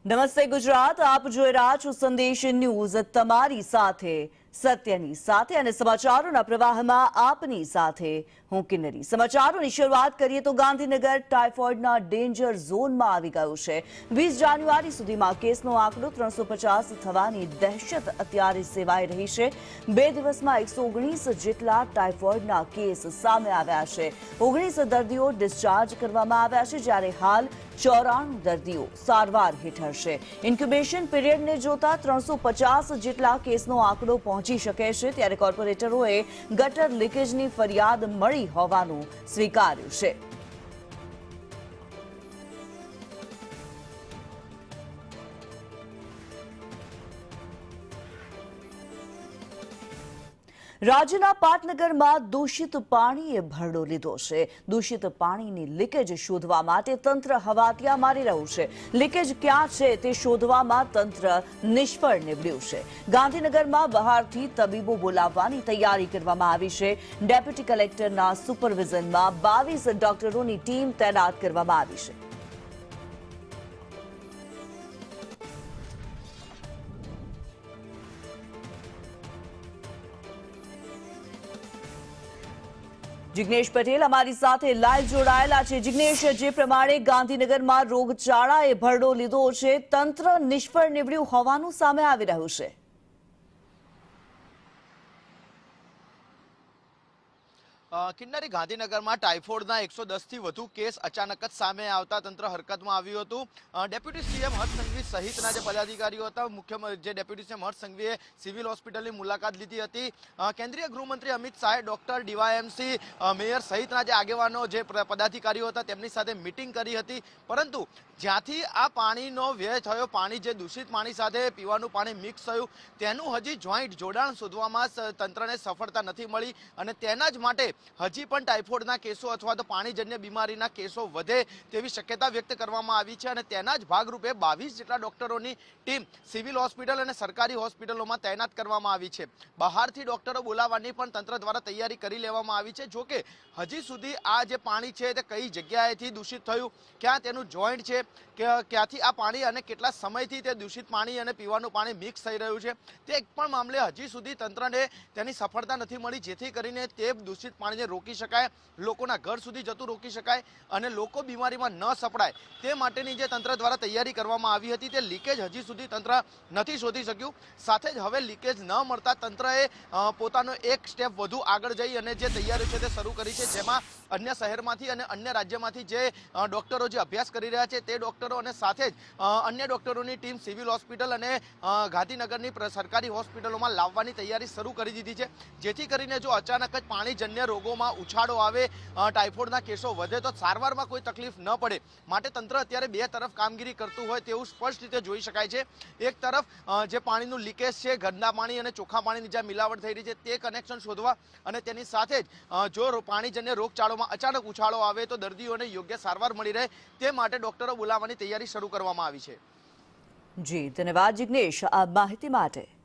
નમસ્તે ગુજરાત, આપ જોઈ રહ્યા છો સંદેશ ન્યૂઝ, તમારી સાથે સત્યની સાથે અને સમાચારોના પ્રવાહમાં આપની સાથે હું કિન્નરી। સમાચારોની શરૂઆત કરીએ તો ગાંધીનગર ટાઇફોઇડના ડેન્જર ઝોનમાં આવી ગયું છે। 20 જાન્યુઆરી સુધીમાં કેસનો આંકડો 350 થવાની દહેશત અત્યારે સેવાઈ રહી છે। 2 દિવસમાં 119 જેટલા ટાઇફોઇડના કેસ સામે આવ્યા છે। 19 દર્દીઓ ડિસ્ચાર્જ કરવામાં આવ્યા છે, જ્યારે હાલ 94 દર્દીઓ સારવાર હેઠળ છે। ઇન્ક્યુબેશન પીરિયડને જોતા 350 જેટલા કેસનો આંકડો પહોંચી શકે છે, ત્યારે કોર્પોરેટરોએ ગટર લીકેજની ફરિયાદ મળી હોવાનું સ્વીકાર્યું છે। રાજ્યના પાટનગરમાં દૂષિત પાણીએ ભરડો લીધો છે। દૂષિત પાણીની લીકેજ શોધવા માટે તંત્ર હવાતિયા મારી રહ્યું છે। લીકેજ ક્યાં છે તે શોધવામાં તંત્ર નિષ્ફળ નીવડ્યું છે। ગાંધીનગરમાં બહારથી તબીબો બોલાવવાની તૈયારી કરવામાં આવી છે। ડેપ્યુટી કલેક્ટરના સુપરવિઝનમાં 22 ડોક્ટરોની ટીમ તૈનાત કરવામાં આવી છે। जिग्नेश पटेल हमारी साथे लाइव जोड़ाયેલા છે। जिग्नेश, જે પ્રમાણે ગાંધીનગરમાં રોગચાળાએ ભરડો લીધો છે, તંત્ર નિષ્ફળ નીવડ્યું હોવાનું સામે આવી રહ્યું છે। કિન્નરી, ગાંધીનગરમાં ટાઇફોઇડના 110 થી વધુ કેસ અચાનક જ સામે આવતા તંત્ર હરકતમાં આવ્યું હતું। ડેપ્યુટી સીએમ હર્ષ સંઘવી સહિતના જે પદાધિકારીઓ હતા, મુખ્ય જે ડેપ્યુટી સીએમ હર્ષ સંઘવીએ સિવિલ હોસ્પિટલની મુલાકાત લીધી હતી। કેન્દ્રીય ગૃહમંત્રી અમિત શાહે ડોક્ટર ડીવાયએમસી મેયર સહિતના જે આગેવાનો જે પદાધિકારીઓ હતા તેમની સાથે મિટિંગ કરી હતી, પરંતુ જ્યાંથી આ પાણીનો વ્યય થયો, પાણી જે દૂષિત પાણી સાથે પીવાનું પાણી મિક્સ થયું, તેનું હજી જોઈન્ટ જોડાણ શોધવામાં તંત્રને સફળતા નથી મળી અને તેના જ માટે હજી પણ ટાઇફોઇડના કેસો અથવા તો પાણીજન્ય બીમારીના કેસો વધે તેવી શક્યતા વ્યક્ત કરવામાં આવી છે અને તેના જ ભાગરૂપે 22 જેટલા ડોક્ટરોની ટીમ સિવિલ હોસ્પિટલ અને સરકારી હોસ્પિટલોમાં તૈનાત કરવામાં આવી છે। બહારથી ડોક્ટરો બોલાવવાની પણ તંત્ર દ્વારા તૈયારી કરી લેવામાં આવી છે। જોકે હજી સુધી આ જે પાણી છે તે કઈ જગ્યાએથી દૂષિત થયું, ક્યાં તેનું જોઈન્ટ છે, ક્યાંથી આ પાણી અને કેટલા સમયથી તે દૂષિત પાણી અને પીવાનું પાણી મિક્સ થઈ રહ્યું છે, તે એક પણ મામલે હજી સુધી તંત્રને તેની સફળતા નથી મળી, જેથી કરીને તે દૂષિત પાણીને રોકી શકાય, લોકોના ઘર સુધી જતું રોકી શકાય અને લોકો બીમારીમાં ન સપડાય તે માટેની જે તંત્ર દ્વારા તૈયારી કરવામાં આવી હતી, તે લીકેજ હજી સુધી તંત્ર નથી શોધી શક્યું। સાથે જ હવે લીકેજ ન મળતા તંત્રએ પોતાનો એક સ્ટેપ વધુ આગળ જઈ અને જે તૈયારી છે તે શરૂ કરી છે, જેમાં અન્ય શહેરમાંથી અને અન્ય રાજ્યમાંથી જે ડોક્ટરો જે અભ્યાસ કરી રહ્યા છે તે ડોક્ટરો અને સાથે જ અન્ય ડોક્ટરોની ટીમ સિવિલ હોસ્પિટલ અને ગાંધીનગરની સરકારી હોસ્પિટલોમાં લાવવાની તૈયારી શરૂ કરી દીધી છે, જેથી કરીને જો અચાનક જ પાણીજન્ય રોગોમાં ઉછાળો આવે, ટાઇફોઇડના કેસો વધે તો સારવારમાં કોઈ તકલીફ ન પડે, માટે તંત્ર અત્યારે બે તરફ કામગીરી કરતું હોય તેવું સ્પષ્ટ રીતે જોઈ શકાય છે। એક તરફ જે પાણીનું લીકેજ છે, ગંદા પાણી અને ચોખ્ખા પાણીની જ્યાં મિલાવટ થઈ રહી છે તે કનેક્શન શોધવા અને તેની સાથે જ જો પાણીજન્ય રોગચાળોમાં અચાનક ઉછાળો આવે તો દર્દીઓને યોગ્ય સારવાર મળી રહે તે માટે ડોક્ટરો બોલાવવાની તૈયારી શરૂ કરવામાં આવી છે। જી, ધન્યવાદ જિગ્નેશ આ માહિતી માટે।